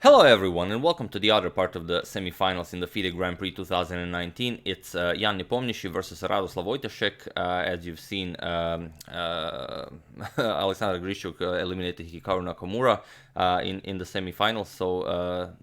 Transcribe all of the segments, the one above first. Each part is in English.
Hello everyone and welcome to the other part of the semi-finals in the FIDE Grand Prix 2019. It's Jan Nepomniachtchi versus Radoslaw Wojtaszek. As you've seen, Alexander Grishuk eliminated Hikaru Nakamura in the semi-finals, so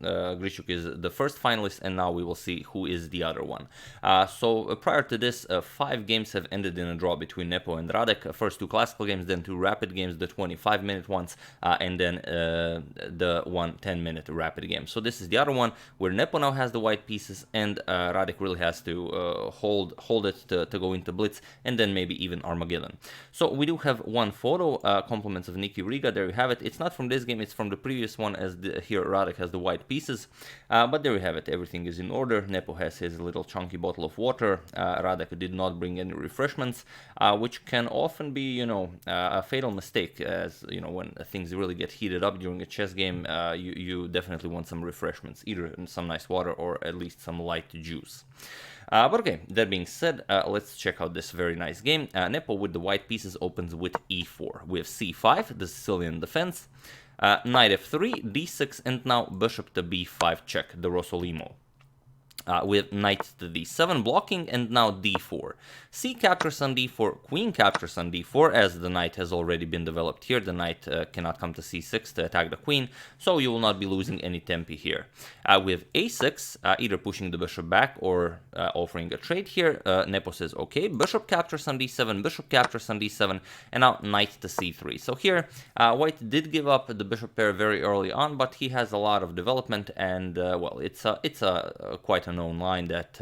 Grishuk is the first finalist, and now we will see who is the other one. Prior to this, 5 games have ended in a draw between Nepo and Radek. First 2 classical games, then 2 rapid games, the 25-minute ones, and then the 1 10-minute rapid game. So this is the other one where Nepo now has the white pieces, and Radek really has to hold it to go into blitz, and then maybe even Armageddon. So we do have one photo, compliments of Niki Riga. There you have it. It's not from this game, it's from the previous one, as here Radek has the white pieces, but there you have it. Everything is in order. Nepo has his little chunky bottle of water. Radek did not bring any refreshments, which can often be, a fatal mistake, as when things really get heated up during a chess game. You definitely want some refreshments, either some nice water or at least some light juice. But okay, that being said, let's check out this very nice game. Nepo with the white pieces opens with e4. We have c5, the Sicilian defense, knight f3, d6, and now bishop to b5 check, the Rossolimo. With knight to d7 blocking, and now d4. C captures on d4, queen captures on d4, as the knight has already been developed here. The knight cannot come to c6 to attack the queen, so you will not be losing any tempi here. With a6, either pushing the bishop back or offering a trade here, Nepo says, okay, bishop captures on d7, bishop captures on d7, and now knight to c3. So here, white did give up the bishop pair very early on, but he has a lot of development, and, well, it's quite a known line that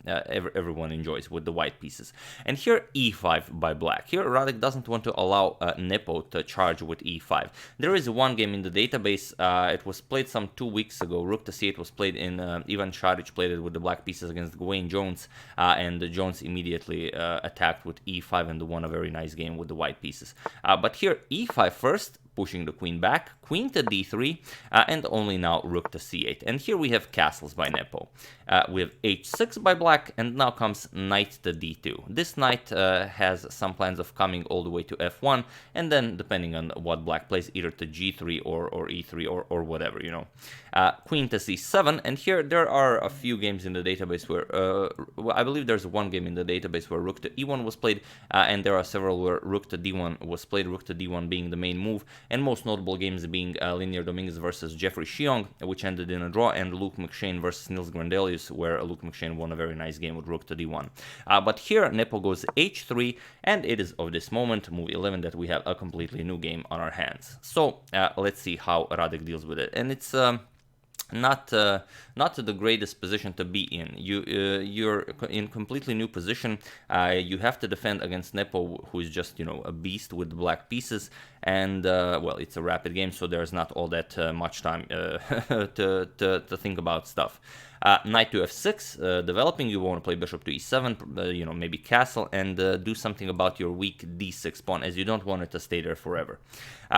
everyone enjoys with the white pieces. And here e5 by black. Here Radek doesn't want to allow Nepo to charge with e5. There is one game in the database, it was played some 2 weeks ago, rook to c8 was played in, Ivan Šarić played it with the black pieces against Wayne Jones, and Jones immediately attacked with e5 and won a very nice game with the white pieces. But here e5 first, pushing the queen back, queen to d3, and only now rook to c8. And here we have castles by Nepo. We have h6 by black, and now comes knight to d2. This knight has some plans of coming all the way to f1, and then, depending on what black plays, either to g3 or e3 or whatever, Queen to c7, and here there are a few games in the database where, I believe there's one game in the database where rook to e1 was played, and there are several where rook to d1 was played, rook to d1 being the main move, and most notable games being Linear Dominguez versus Jeffrey Sheong, which ended in a draw, and Luke McShane versus Nils Grandelius, where Luke McShane won a very nice game with rook to d1. But here Nepo goes h3, and it is of this moment, move 11, that we have a completely new game on our hands. So let's see how Radek deals with it, and it's not the greatest position to be in. You're in completely new position. You have to defend against Nepo, who is just a beast with black pieces, and well, it's a rapid game, so there's not all that much time to think about stuff. Knight to f6, developing. You want to play bishop to e7, maybe castle, and do something about your weak d6 pawn, as you don't want it to stay there forever.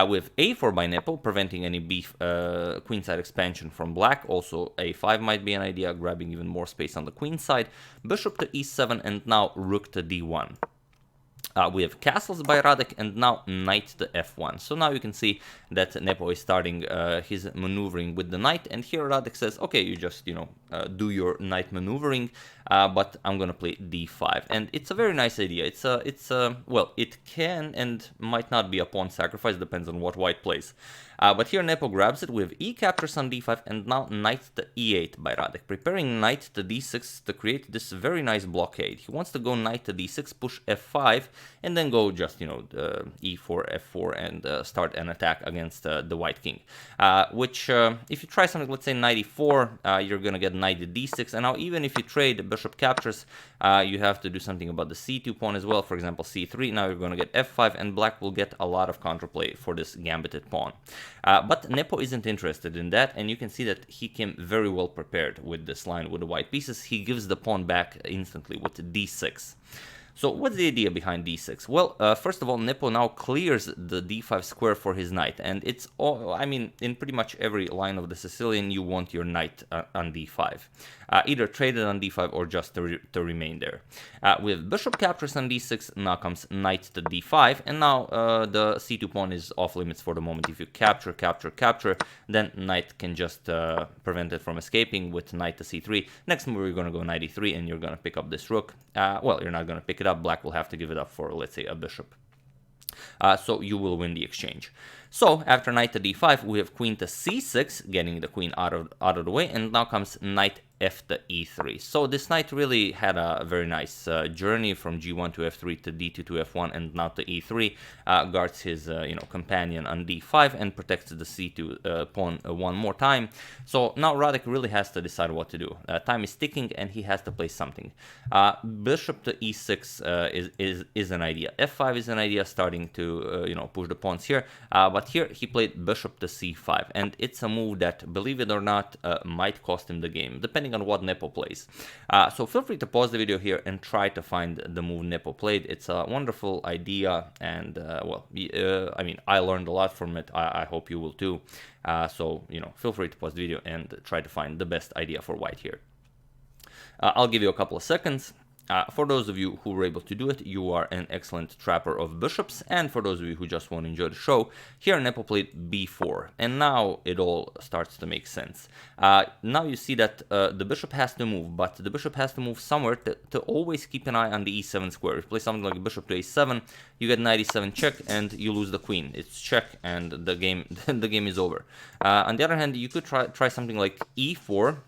With a4 by Nepo, preventing any queenside expansion from black. Also, a5 might be an idea, grabbing even more space on the queen side. Bishop to e7, and now rook to d1. We have castles by Radek, and now knight to f1. So now you can see that Nepo is starting his maneuvering with the knight, and here Radek says, okay, you just, do your knight maneuvering, but I'm gonna play d5. And it's a very nice idea. Well, it can and might not be a pawn sacrifice, depends on what white plays. But here Nepo grabs it with e captures on d5, and now knight to e8 by Radek, preparing knight to d6 to create this very nice blockade. He wants to go knight to d6, push f5, and then go just, e4, f4, and start an attack against the white king. Which, if you try something, let's say knight e4, you're gonna get knight to d6, and now even if you trade bishop captures, you have to do something about the c2 pawn as well, for example c3, now you're gonna get f5, and black will get a lot of counterplay for this gambited pawn. But Nepo isn't interested in that, and you can see that he came very well prepared with this line with the white pieces. He gives the pawn back instantly with d6. So what's the idea behind d6? Well, first of all, Nepo now clears the d5 square for his knight, and it's all, I mean, in pretty much every line of the Sicilian, you want your knight on d5. Either traded on d5 or just to remain there. With bishop captures on d6, now comes knight to d5, and now the c2 pawn is off limits for the moment. If you capture, then knight can just prevent it from escaping with knight to c3. Next move, you're going to go knight e3, and you're going to pick up this rook. Well, you're not going to pick it up. Black will have to give it up for, let's say, a bishop. So you will win the exchange. So after knight to d5, we have queen to c6, getting the queen out of the way, and now comes knight f to e3. So this knight really had a very nice journey from g1 to f3 to d2 to f1 and now to e3. Guards his companion on d5 and protects the c2 pawn one more time. So now Radek really has to decide what to do. Time is ticking and he has to play something. Bishop to e6 is an idea. f5 is an idea, starting to push the pawns here. But here he played bishop to c5, and it's a move that, believe it or not, might cost him the game, depending on what Nepo plays. So feel free to pause the video here and try to find the move Nepo played. It's a wonderful idea, and I mean, I learned a lot from it. I hope you will too. So feel free to pause the video and try to find the best idea for white here. I'll give you a couple of seconds. For those of you who were able to do it, you are an excellent trapper of bishops, and for those of you who just want to enjoy the show, here Nepo played b4, and now it all starts to make sense. Now you see that the bishop has to move, but the bishop has to move somewhere to always keep an eye on the e7 square. If you play something like bishop to a7, you get knight e7 check, and you lose the queen. It's check, and the game the game is over. On the other hand, you could try something like e4.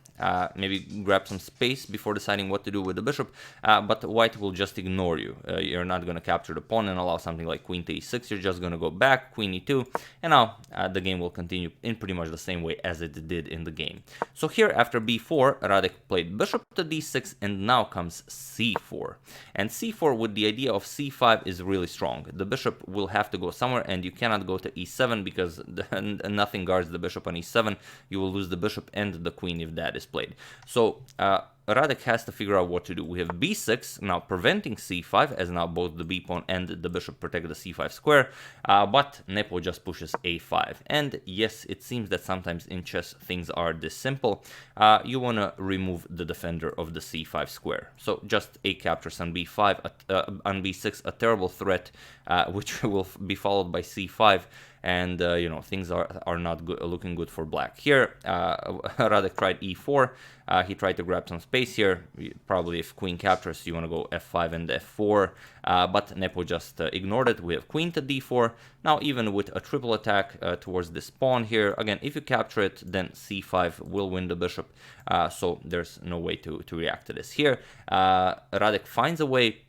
Maybe grab some space before deciding what to do with the bishop, but white will just ignore you. You're not going to capture the pawn and allow something like queen to e6. You're just going to go back, queen e2, and now the game will continue in pretty much the same way as it did in the game. So here, after b4, Radek played bishop to d6, and now comes c4. And c4 with the idea of c5 is really strong. The bishop will have to go somewhere, and you cannot go to e7 because nothing guards the bishop on e7. You will lose the bishop and the queen if that is played. So Radek has to figure out what to do. We have b6 now preventing c5, as now both the b pawn and the bishop protect the c5 square, but Nepo just pushes a5. And yes, it seems that sometimes in chess things are this simple. You want to remove the defender of the c5 square. So just a captures on b5, on b6, a terrible threat, which will be followed by c5. And things are not looking good for black. Here, Radek tried e4. He tried to grab some space here. Probably if queen captures, you want to go f5 and f4. But Nepo just ignored it. We have queen to d4. Now, even with a triple attack towards this pawn here, again, if you capture it, then c5 will win the bishop. So there's no way to react to this. Here, Radek finds a way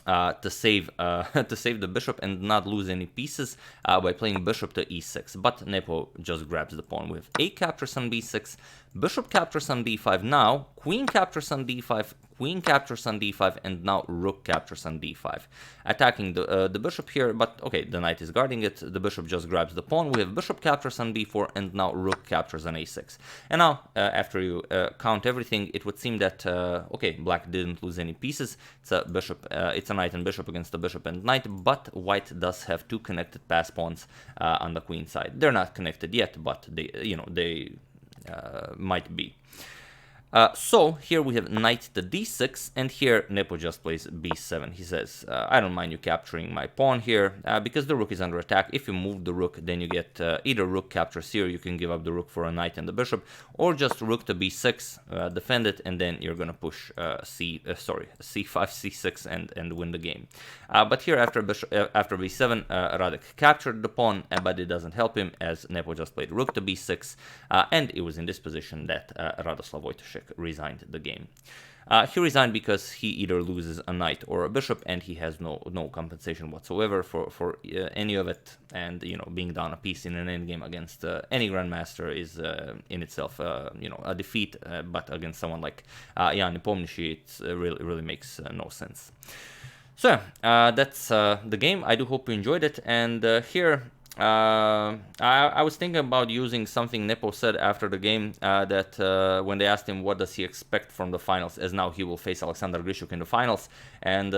to save the bishop and not lose any pieces by playing bishop to e6, but Nepo just grabs the pawn with a captures on b6, bishop captures on d5, now queen captures on d5, queen captures on d5, and now rook captures on d5, attacking the bishop here. But okay, the knight is guarding it, the bishop just grabs the pawn. We have bishop captures on b4, and now rook captures on a6. And now after you count everything, it would seem that okay, black didn't lose any pieces. It's a bishop, it's a knight and bishop against the bishop and knight, but white does have two connected pass pawns on the queen side. They're not connected yet, but they might be. So here we have knight to d6, and here Nepo just plays b7. He says, I don't mind you capturing my pawn here, because the rook is under attack. If you move the rook, then you get either rook captures here, you can give up the rook for a knight and the bishop, or just rook to b6, defend it, and then you're gonna push c5, c6, and win the game. But here after b7, Radek captured the pawn, but it doesn't help him, as Nepo just played rook to b6, and it was in this position that Radoslaw Wojtaszek resigned the game. He resigned because he either loses a knight or a bishop, and he has no compensation whatsoever for any of it. And being down a piece in an endgame against any grandmaster is in itself a defeat. But against someone like Nepomniachtchi, it really makes no sense. So that's the game. I do hope you enjoyed it. And here I was thinking about using something Nepo said after the game, that when they asked him what does he expect from the finals, as now he will face Alexander Grishuk in the finals, and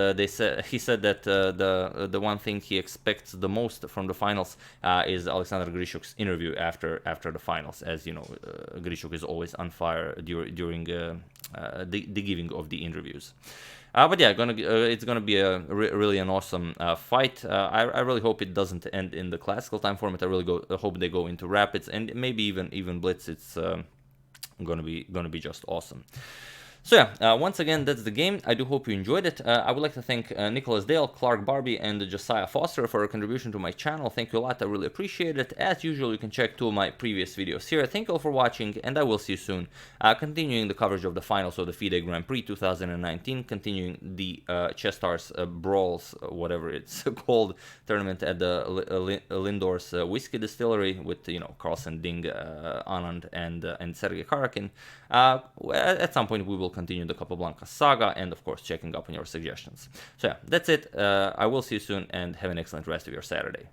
he said that the one thing he expects the most from the finals is Alexander Grishuk's interview after the finals, as you know, Grishuk is always on fire during the giving of the interviews. But yeah, it's gonna be a really an awesome fight. I really hope it doesn't end in the classical time format. I really hope they go into rapids and maybe even blitz. It's gonna be just awesome. So yeah, once again, that's the game. I do hope you enjoyed it. I would like to thank Nicholas Dale, Clark Barbie, and Josiah Foster for a contribution to my channel. Thank you a lot. I really appreciate it. As usual, you can check 2 of my previous videos here. Thank you all for watching, and I will see you soon. Continuing the coverage of the finals of the FIDE Grand Prix 2019, continuing the Chess Stars Brawls, whatever it's called, tournament at the Lindor's Whiskey Distillery with, you know, Carlsen, Ding, Anand, and Sergei Karakin. At some point, we will continue the Capablanca saga, and of course checking up on your suggestions. So yeah, that's it. I will see you soon, and have an excellent rest of your Saturday.